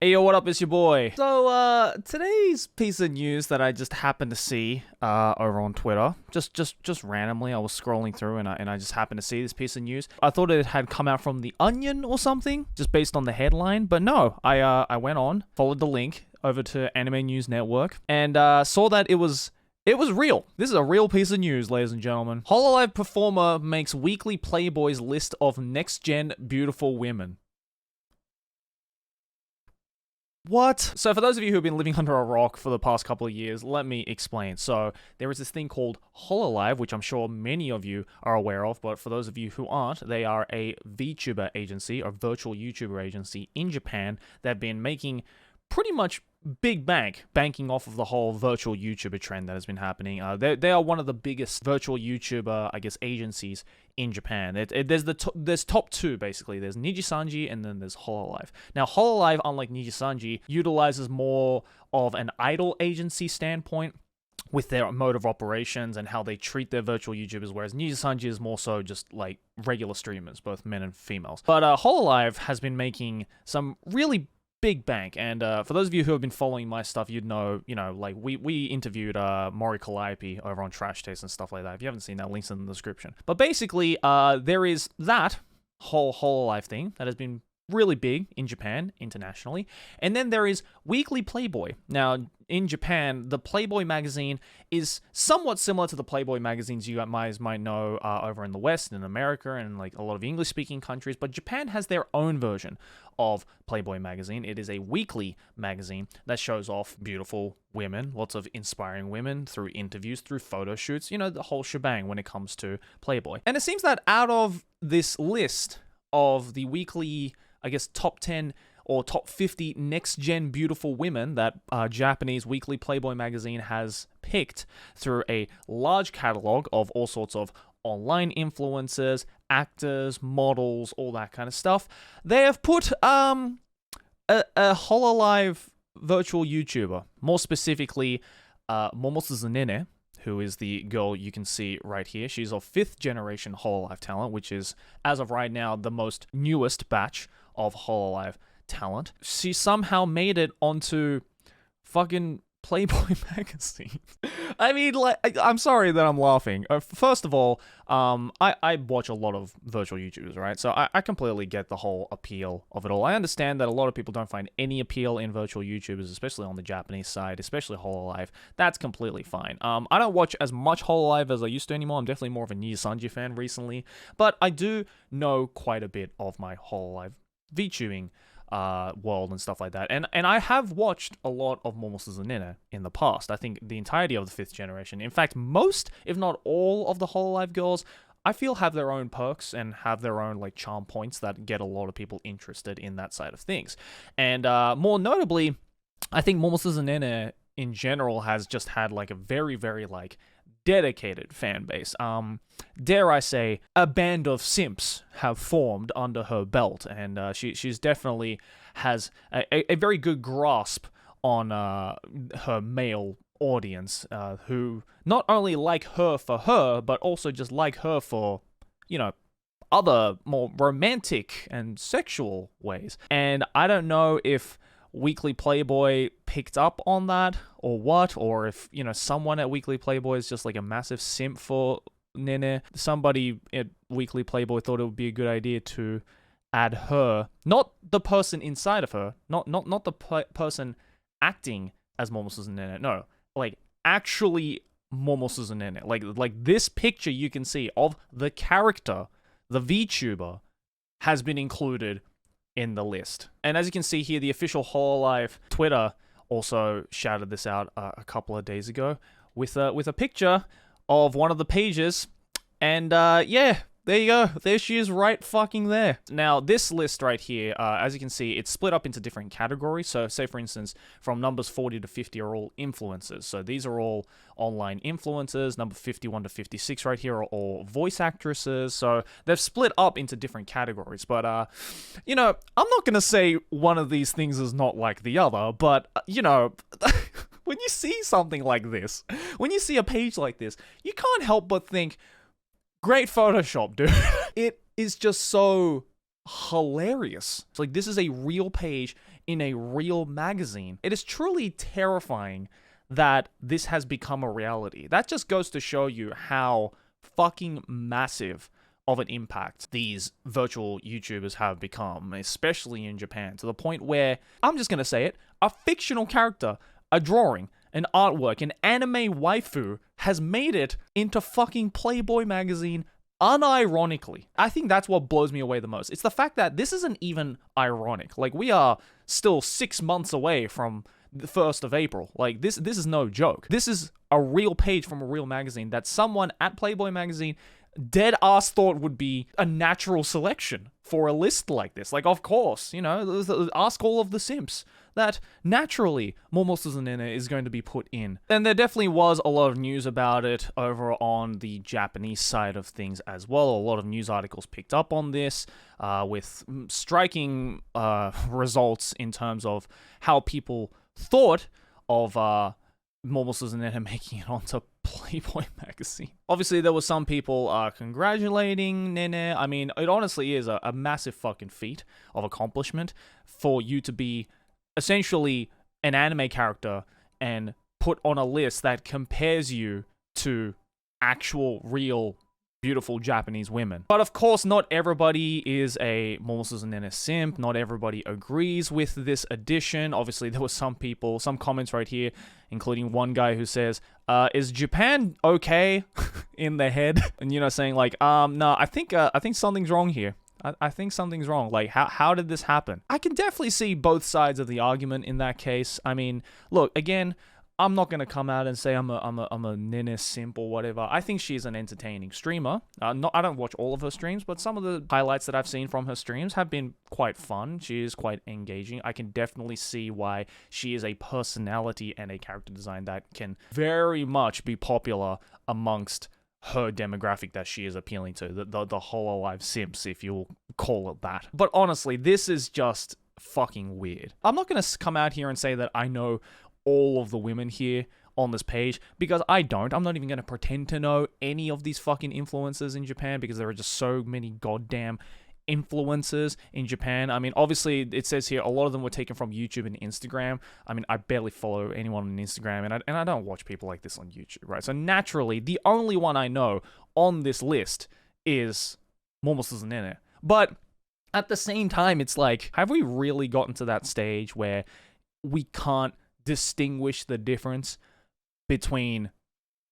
Hey yo, what up? It's your boy. Today's piece of news that I just happened to see over on Twitter, just randomly, I was scrolling through and I just happened to see this piece of news. I thought it had come out from The Onion or something, just based on the headline, but no, I went on, followed the link over to Anime News Network, and saw that it was real. This is a real piece of news, ladies and gentlemen. Hololive performer makes weekly Playboy's list of next-gen beautiful women. What? So for those of you who have been living under a rock for the past couple of years, let me explain. So there is this thing called Hololive, which I'm sure many of you are aware of, but for those of you who aren't, they are a VTuber agency, or virtual YouTuber agency in Japan that have been making pretty much banking off of the whole virtual YouTuber trend that has been happening. They are one of the biggest virtual YouTuber, I guess, agencies in Japan. There's top two, basically. There's Nijisanji and then there's Hololive. Now, Hololive, unlike Nijisanji, utilizes more of an idol agency standpoint with their mode of operations and how they treat their virtual YouTubers, whereas Nijisanji is more so just like regular streamers, both men and females. But Hololive has been making some really big bank, and for those of you who have been following my stuff, you'd know, like we interviewed Mori Calliope over on Trash Taste and stuff like that. If you haven't seen that, link's in the description. But basically, there is that whole Hololive thing that has been really big in Japan, internationally, and then there is Weekly Playboy. Now, in Japan, the Playboy magazine is somewhat similar to the Playboy magazines you guys might know over in the West, in America, and like a lot of English-speaking countries, but Japan has their own version of Playboy magazine. It is a weekly magazine that shows off beautiful women, lots of inspiring women through interviews, through photo shoots, the whole shebang when it comes to Playboy. And it seems that out of this list of the weekly, I guess, top 10 or top 50 next-gen beautiful women that Japanese Weekly Playboy magazine has picked through a large catalog of all sorts of online influencers, actors, models, all that kind of stuff, they have put a Hololive virtual YouTuber, more specifically Momosuzunene, who is the girl you can see right here. She's of 5th generation Hololive talent, which is, as of right now, the most newest batch of Hololive talent. She somehow made it onto fucking Playboy magazine. I mean, like, I'm sorry that I'm laughing. First of all, I watch a lot of virtual YouTubers, right? So I completely get the whole appeal of it all. I understand that a lot of people don't find any appeal in virtual YouTubers, especially on the Japanese side, especially Hololive. That's completely fine. I don't watch as much Hololive as I used to anymore. I'm definitely more of a Nijisanji fan recently, but I do know quite a bit of my Hololive VTubing world and stuff like that. And I have watched a lot of Momosuzunene in the past. I think the entirety of the 5th generation. In fact, most, if not all, of the Hololive girls, I feel have their own perks and have their own like charm points that get a lot of people interested in that side of things. And more notably, I think Momosuzunene in general has just had like a very, very like dedicated fan base. Dare I say, a band of simps have formed under her belt, and she's definitely has a very good grasp on her male audience, who not only like her for her, but also just like her for, other more romantic and sexual ways. And I don't know if Weekly Playboy picked up on that or what, or if, someone at Weekly Playboy is just like a massive simp for Nene. Somebody at Weekly Playboy thought it would be a good idea to add her, not the person inside of her, not the person acting as Momosuzunene, no, like actually Momosuzunene, like this picture you can see of the character, the VTuber, has been included in the list. And as you can see here, the official Hololive Twitter also shouted this out a couple of days ago with a picture of one of the pages, and yeah, there you go. There she is, right fucking there. Now, this list right here, as you can see, it's split up into different categories. So, say for instance, from numbers 40 to 50 are all influencers. So these are all online influencers. Number 51 to 56 right here are all voice actresses. So they've split up into different categories. But, I'm not going to say one of these things is not like the other, but, when you see something like this, when you see a page like this, you can't help but think, great Photoshop, dude. It is just so hilarious. It's like, this is a real page in a real magazine. It is truly terrifying that this has become a reality. That just goes to show you how fucking massive of an impact these virtual YouTubers have become, especially in Japan, to the point where, I'm just gonna say it, a fictional character, a drawing, an artwork, an anime waifu has made it into fucking Playboy magazine unironically. I think that's what blows me away the most. It's the fact that this isn't even ironic. Like, we are still 6 months away from the 1st of April. Like, this is no joke. This is a real page from a real magazine that someone at Playboy magazine dead ass thought would be a natural selection for a list like this. Like, of course, you know, ask all of the simps that naturally Momo Suzunene is going to be put in. And there definitely was a lot of news about it over on the Japanese side of things as well. A lot of news articles picked up on this with striking results in terms of how people thought of Momo Suzunene making it onto Playboy magazine. Obviously, there were some people congratulating Nene. I mean, it honestly is a massive fucking feat of accomplishment for you to be essentially an anime character and put on a list that compares you to actual, real, beautiful Japanese women. But of course, not everybody is a Momo Suzunene simp. Not everybody agrees with this addition. Obviously, there were some people, some comments right here, including one guy who says, is Japan okay in the head? And, you know, saying like, no, I think something's wrong here. I think something's wrong. Like, how did this happen? I can definitely see both sides of the argument in that case. I mean, look, again, I'm not gonna come out and say I'm a Nene simp or whatever. I think she's an entertaining streamer. I don't watch all of her streams, but some of the highlights that I've seen from her streams have been quite fun. She is quite engaging. I can definitely see why she is a personality and a character design that can very much be popular amongst her demographic that she is appealing to, the Hololive simps, if you'll call it that. But honestly, this is just fucking weird. I'm not gonna come out here and say that I know all of the women here on this page, because I don't. I'm not even gonna pretend to know any of these fucking influencers in Japan, because there are just so many goddamn influencers in Japan. I mean, obviously, it says here a lot of them were taken from YouTube and Instagram. I mean, I barely follow anyone on Instagram, and I don't watch people like this on YouTube, right? So naturally, the only one I know on this list is Momo Suzunene. But at the same time, it's like, have we really gotten to that stage where we can't distinguish the difference between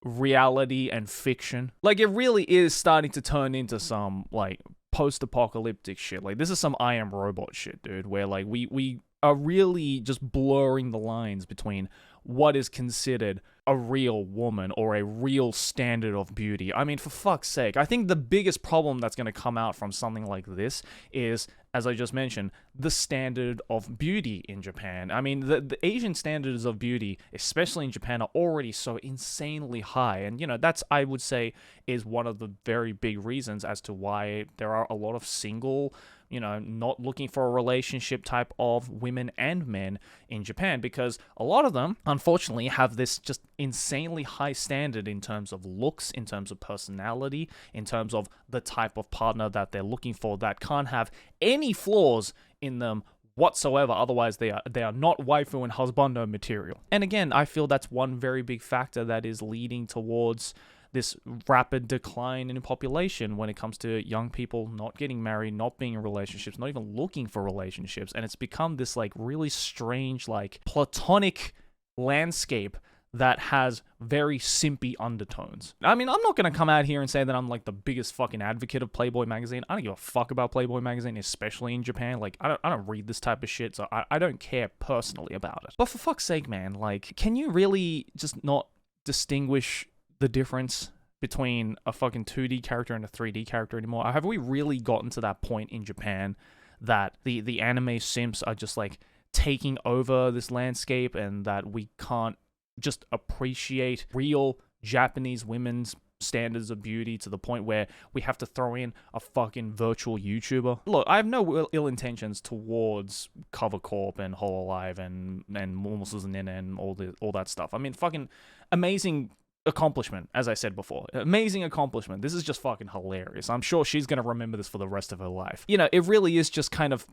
reality and fiction? Like, it really is starting to turn into some, like, post-apocalyptic shit. Like, this is some I Am Robot shit, dude, where, like, we are really just blurring the lines between what is considered a real woman or a real standard of beauty. I mean, for fuck's sake, I think the biggest problem that's going to come out from something like this is, as I just mentioned, the standard of beauty in Japan. I mean, the Asian standards of beauty, especially in Japan, are already so insanely high. And, you know, that's, I would say, is one of the very big reasons as to why there are a lot of single, you know, not looking for a relationship type of women and men in Japan, because a lot of them, unfortunately, have this just insanely high standard in terms of looks, in terms of personality, in terms of the type of partner that they're looking for, that can't have any flaws in them whatsoever. Otherwise, they are not waifu and husbando material. And again, I feel that's one very big factor that is leading towards this rapid decline in population when it comes to young people not getting married, not being in relationships, not even looking for relationships. And it's become this, like, really strange, like, platonic landscape that has very simpy undertones. I mean, I'm not gonna come out here and say that I'm, like, the biggest fucking advocate of Playboy magazine. I don't give a fuck about Playboy magazine, especially in Japan. Like, I don't read this type of shit, so I don't care personally about it. But for fuck's sake, man, like, can you really just not distinguish the difference between a fucking 2D character and a 3D character anymore? Have we really gotten to that point in Japan that the anime simps are just, like, taking over this landscape, and that we can't just appreciate real Japanese women's standards of beauty to the point where we have to throw in a fucking virtual YouTuber? Look, I have no ill intentions towards Cover Corp and Hololive and Momo Suzunene and all that stuff. I mean, fucking amazing accomplishment, as I said before. Amazing accomplishment. This is just fucking hilarious. I'm sure she's gonna remember this for the rest of her life. You know, it really is just kind of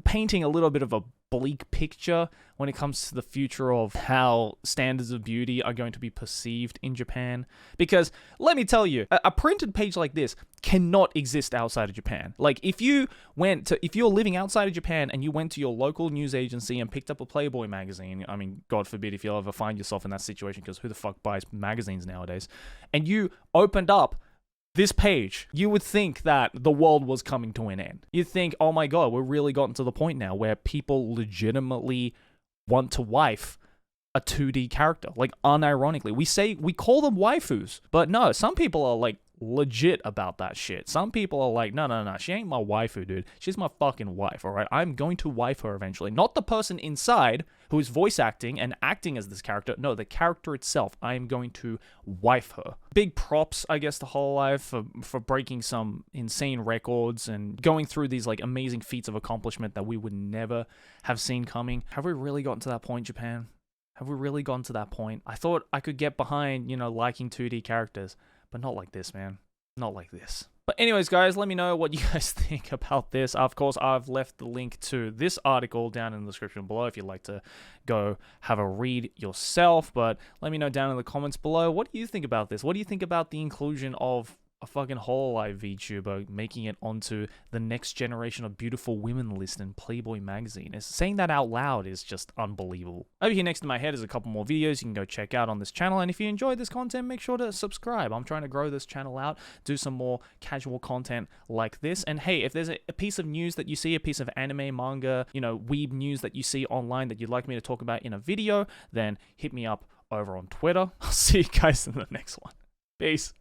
painting a little bit of a bleak picture when it comes to the future of how standards of beauty are going to be perceived in Japan. Because let me tell you, a printed page like this cannot exist outside of Japan. Like if you're living outside of Japan and you went to your local news agency and picked up a Playboy magazine, I mean, God forbid if you'll ever find yourself in that situation, because who the fuck buys magazines nowadays, and you opened up this page, you would think that the world was coming to an end. You'd think, oh my god, we're really gotten to the point now where people legitimately want to wife a 2D character. Like, unironically. We call them waifus. But no, some people are like legit about that shit. Some people are like, no, she ain't my waifu, dude. She's my fucking wife, alright? I'm going to wife her eventually. Not the person inside who is voice acting and acting as this character. No, the character itself. I am going to wife her. Big props, I guess, to Hololive for breaking some insane records and going through these like amazing feats of accomplishment that we would never have seen coming. Have we really gotten to that point, Japan? Have we really gotten to that point? I thought I could get behind, liking 2D characters. But not like this, man. Not like this. But anyways, guys, let me know what you guys think about this. Of course, I've left the link to this article down in the description below if you'd like to go have a read yourself. But let me know down in the comments below. What do you think about this? What do you think about the inclusion of a fucking Hololive VTuber making it onto the next generation of beautiful women list in Playboy magazine? Saying that out loud is just unbelievable. Over here next to my head is a couple more videos you can go check out on this channel, and if you enjoyed this content, make sure to subscribe. I'm trying to grow this channel out, do some more casual content like this, and hey, if there's a piece of news that you see, a piece of anime, manga, weeb news that you see online that you'd like me to talk about in a video, then hit me up over on Twitter. I'll see you guys in the next one. Peace.